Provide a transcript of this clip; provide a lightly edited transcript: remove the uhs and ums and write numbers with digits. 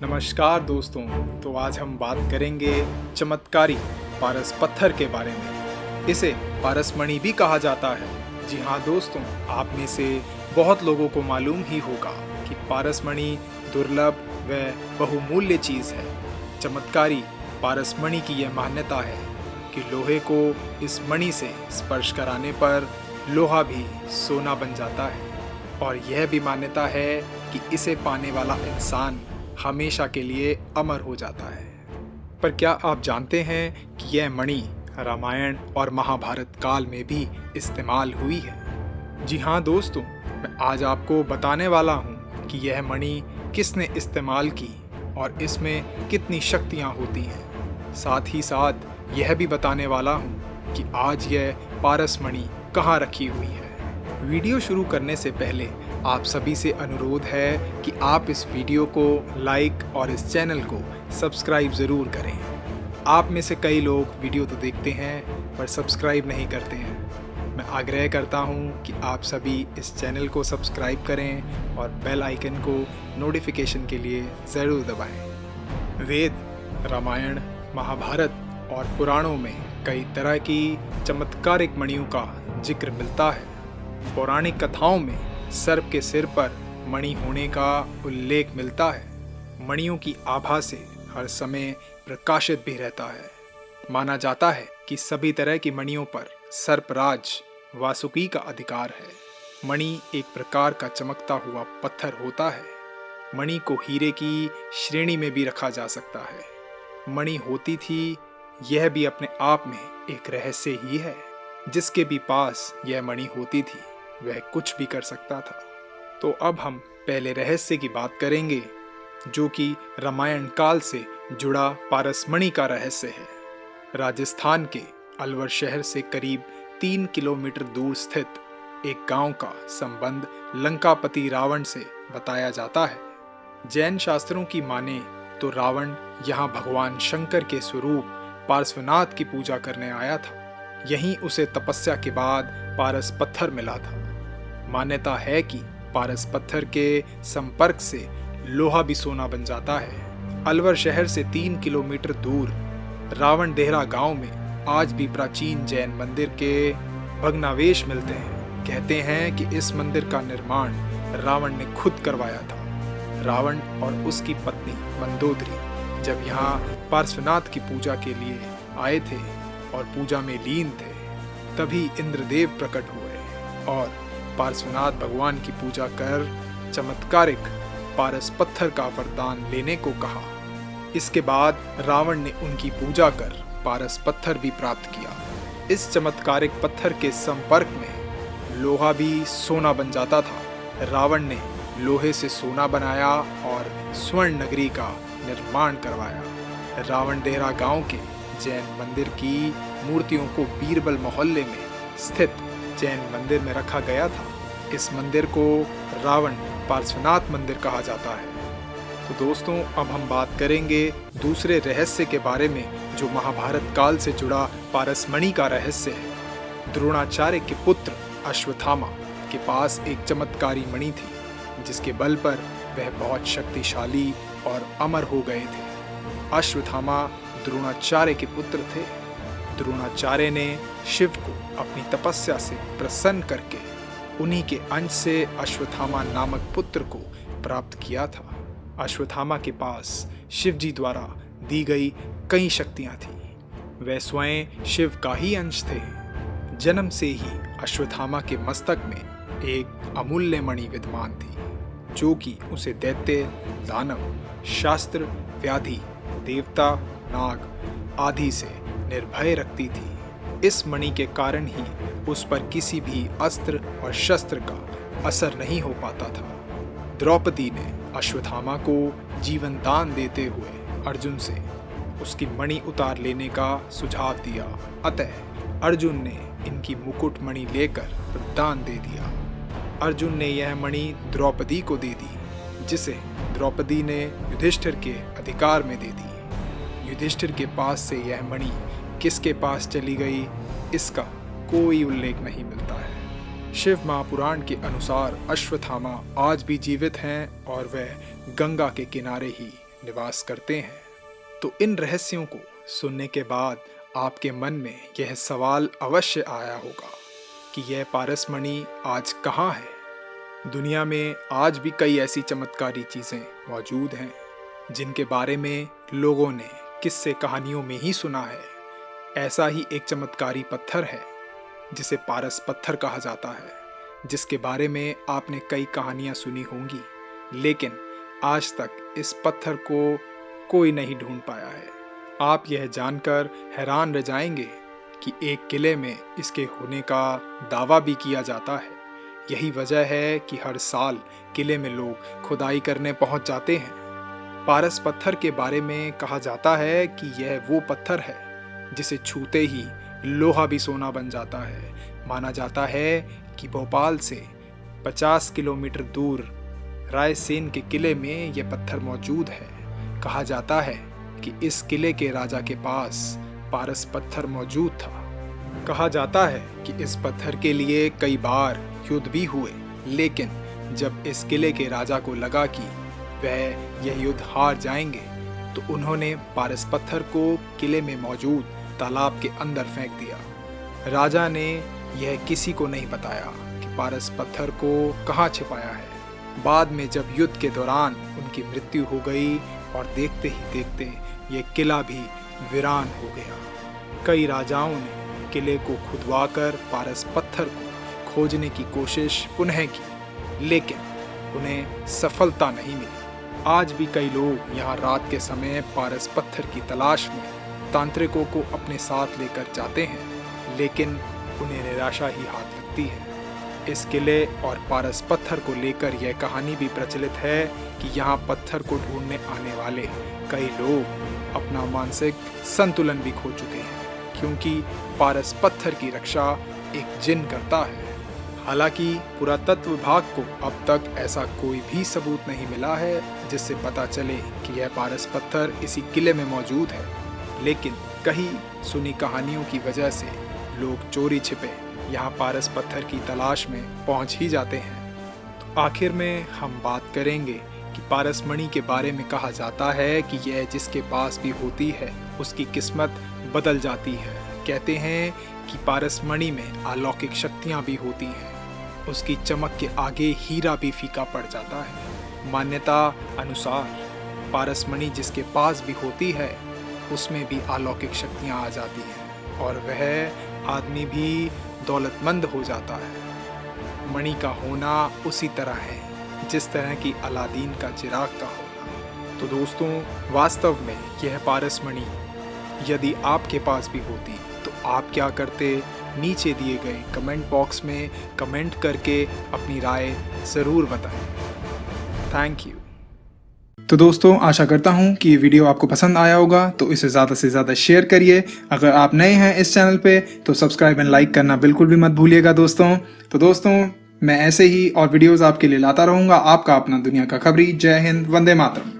नमस्कार दोस्तों। तो आज हम बात करेंगे चमत्कारी पारस पत्थर के बारे में। इसे पारसमणि भी कहा जाता है। जी हाँ दोस्तों, आप में से बहुत लोगों को मालूम ही होगा कि पारसमणि दुर्लभ व बहुमूल्य चीज़ है। चमत्कारी पारसमणि की यह मान्यता है कि लोहे को इस मणि से स्पर्श कराने पर लोहा भी सोना बन जाता है, और यह भी मान्यता है कि इसे पाने वाला इंसान हमेशा के लिए अमर हो जाता है। पर क्या आप जानते हैं कि यह मणि रामायण और महाभारत काल में भी इस्तेमाल हुई है? जी हाँ दोस्तों, मैं आज आपको बताने वाला हूँ कि यह मणि किसने इस्तेमाल की और इसमें कितनी शक्तियाँ होती हैं। साथ ही साथ यह भी बताने वाला हूँ कि आज यह पारसमणि कहाँ रखी हुई है। वीडियो शुरू करने से पहले आप सभी से अनुरोध है कि आप इस वीडियो को लाइक और इस चैनल को सब्सक्राइब ज़रूर करें। आप में से कई लोग वीडियो तो देखते हैं पर सब्सक्राइब नहीं करते हैं। मैं आग्रह करता हूं कि आप सभी इस चैनल को सब्सक्राइब करें और बेल आइकन को नोटिफिकेशन के लिए ज़रूर दबाएं। वेद, रामायण, महाभारत और पुराणों में कई तरह की चमत्कारिक मणियों का जिक्र मिलता है। पौराणिक कथाओं में सर्प के सिर पर मणि होने का उल्लेख मिलता है। मणियों की आभा से हर समय प्रकाशित भी रहता है। माना जाता है कि सभी तरह की मणियों पर सर्पराज वासुकी का अधिकार है। मणि एक प्रकार का चमकता हुआ पत्थर होता है। मणि को हीरे की श्रेणी में भी रखा जा सकता है। मणि होती थी, यह भी अपने आप में एक रहस्य ही है। जिसके भी पास यह मणि होती थी वह कुछ भी कर सकता था। तो अब हम पहले रहस्य की बात करेंगे, जो कि रामायण काल से जुड़ा पारसमणि का रहस्य है। राजस्थान के अलवर शहर से करीब 3 किलोमीटर दूर स्थित एक गांव का संबंध लंकापति रावण से बताया जाता है। जैन शास्त्रों की माने तो रावण यहाँ भगवान शंकर के स्वरूप पार्श्वनाथ की पूजा करने आया था। यहीं उसे तपस्या के बाद पारस पत्थर मिला था। मान्यता है कि पारस पत्थर के संपर्क से लोहा भी सोना बन जाता है। अलवर शहर से 3 किलोमीटर दूर रावण देहरा गांव में आज भी प्राचीन जैन मंदिर के भग्नावशेष मिलते हैं। कहते हैं कि इस मंदिर का निर्माण रावण ने खुद करवाया था। रावण और उसकी पत्नी मंदोदरी जब यहाँ पार्श्वनाथ की पूजा के लिए आए थे और पूजा में लीन थे, तभी इंद्रदेव प्रकट हुए और पार्श्वनाथ भगवान की पूजा कर चमत्कारिक पारस पत्थर का वरदान लेने को कहा। इसके बाद रावण ने उनकी पूजा कर पारस पत्थर भी प्राप्त किया। इस चमत्कारिक पत्थर के संपर्क में लोहा भी सोना बन जाता था। रावण ने लोहे से सोना बनाया और स्वर्ण नगरी का निर्माण करवाया। रावण देहरा गांव के जैन मंदिर की मूर्तियों को बीरबल मोहल्ले में स्थित जैन मंदिर में रखा गया था। इस मंदिर को रावण पार्श्वनाथ मंदिर कहा जाता है। तो दोस्तों, अब हम बात करेंगे दूसरे रहस्य के बारे में, जो महाभारत काल से जुड़ा पारसमणि का रहस्य है। द्रोणाचार्य के पुत्र अश्वत्थामा के पास एक चमत्कारी मणि थी, जिसके बल पर वह बहुत शक्तिशाली और अमर हो गए थे। अश्वत्थामा द्रोणाचार्य के पुत्र थे। द्रोणाचार्य ने शिव को अपनी तपस्या से प्रसन्न करके उन्हीं के अंश से अश्वत्थामा नामक पुत्र को प्राप्त किया था। अश्वत्थामा के पास शिव जी द्वारा दी गई कई शक्तियां थीं। वे स्वयं शिव का ही अंश थे। जन्म से ही अश्वत्थामा के मस्तक में एक अमूल्य मणि विद्यमान थी, जो कि उसे दैत्य, दानव, शास्त्र, व्याधि, देवता, नाग आदि से निर्भय रखती थी। इस मणि के कारण ही उस पर किसी भी अस्त्र और शस्त्र का असर नहीं हो पाता था। द्रौपदी ने अश्वत्थामा को जीवन दान देते हुए अर्जुन से उसकी मणि उतार लेने का सुझाव दिया। अतः अर्जुन ने इनकी मुकुट मणि लेकर वरदान दे दिया। अर्जुन ने यह मणि द्रौपदी को दे दी, जिसे द्रौपदी ने युधिष्ठिर के अधिकार में दे दी। युधिष्ठिर के पास से यह मणि किसके पास चली गई, इसका कोई उल्लेख नहीं मिलता है। शिव महापुराण के अनुसार अश्वत्थामा आज भी जीवित हैं और वह गंगा के किनारे ही निवास करते हैं। तो इन रहस्यों को सुनने के बाद आपके मन में यह सवाल अवश्य आया होगा कि यह पारसमणि आज कहाँ है। दुनिया में आज भी कई ऐसी चमत्कारी चीज़ें मौजूद हैं जिनके बारे में लोगों ने किस्से कहानियों में ही सुना है। ऐसा ही एक चमत्कारी पत्थर है जिसे पारस पत्थर कहा जाता है, जिसके बारे में आपने कई कहानियां सुनी होंगी, लेकिन आज तक इस पत्थर को कोई नहीं ढूंढ पाया है। आप यह जानकर हैरान रह जाएंगे कि एक किले में इसके होने का दावा भी किया जाता है। यही वजह है कि हर साल किले में लोग खुदाई करने पहुंच जाते हैं। पारस पत्थर के बारे में कहा जाता है कि यह वो पत्थर है जिसे छूते ही लोहा भी सोना बन जाता है। माना जाता है कि भोपाल से 50 किलोमीटर दूर रायसेन के किले में यह पत्थर मौजूद है। कहा जाता है कि इस किले के राजा के पास पारस पत्थर मौजूद था। कहा जाता है कि इस पत्थर के लिए कई बार युद्ध भी हुए, लेकिन जब इस किले के राजा को लगा कि वह यह युद्ध हार जाएंगे तो उन्होंने पारस पत्थर को किले में मौजूद तालाब के अंदर फेंक दिया। राजा ने यह किसी को नहीं बताया कि पारस पत्थर को कहाँ छिपाया है। बाद में जब युद्ध के दौरान उनकी मृत्यु हो गई और देखते ही देखते यह किला भी वीरान हो गया। कई राजाओं ने किले को खुदवाकर पारस पत्थर को खोजने की कोशिश पुनः की, लेकिन उन्हें सफलता नहीं मिली। आज भी कई लोग यहाँ रात के समय पारस पत्थर की तलाश में तांत्रिकों को अपने साथ लेकर जाते हैं, लेकिन उन्हें निराशा ही हाथ लगती है। इस किले और पारस पत्थर को लेकर यह कहानी भी प्रचलित है कि यहाँ पत्थर को ढूंढने आने वाले कई लोग अपना मानसिक संतुलन भी खो चुके हैं, क्योंकि पारस पत्थर की रक्षा एक जिन करता है। हालांकि पुरातत्व विभाग को अब तक ऐसा कोई भी सबूत नहीं मिला है जिससे पता चले कि यह पारस पत्थर इसी किले में मौजूद है, लेकिन कई सुनी कहानियों की वजह से लोग चोरी छिपे यहाँ पारस पत्थर की तलाश में पहुँच ही जाते हैं। तो आखिर में हम बात करेंगे कि पारसमणि के बारे में कहा जाता है कि यह जिसके पास भी होती है उसकी किस्मत बदल जाती है। कहते हैं कि पारसमणि में अलौकिक शक्तियाँ भी होती हैं। उसकी चमक के आगे हीरा भी फीका पड़ जाता है। मान्यता अनुसार पारसमणि जिसके पास भी होती है उसमें भी अलौकिक शक्तियाँ आ जाती हैं और वह आदमी भी दौलतमंद हो जाता है। मणि का होना उसी तरह है जिस तरह की अलादीन का चिराग का होना। तो दोस्तों, वास्तव में यह पारसमणि यदि आपके पास भी होती तो आप क्या करते? नीचे दिए गए कमेंट बॉक्स में कमेंट करके अपनी राय ज़रूर बताएं। Thank you. तो दोस्तों, आशा करता हूँ कि ये वीडियो आपको पसंद आया होगा, तो इसे ज़्यादा से ज़्यादा शेयर करिए। अगर आप नए हैं इस चैनल पे तो सब्सक्राइब एंड लाइक करना बिल्कुल भी मत भूलिएगा दोस्तों। तो दोस्तों, मैं ऐसे ही और वीडियोज़ आपके लिए लाता रहूँगा। आपका अपना दुनिया का खबरी। जय हिंद, वंदे मातरम।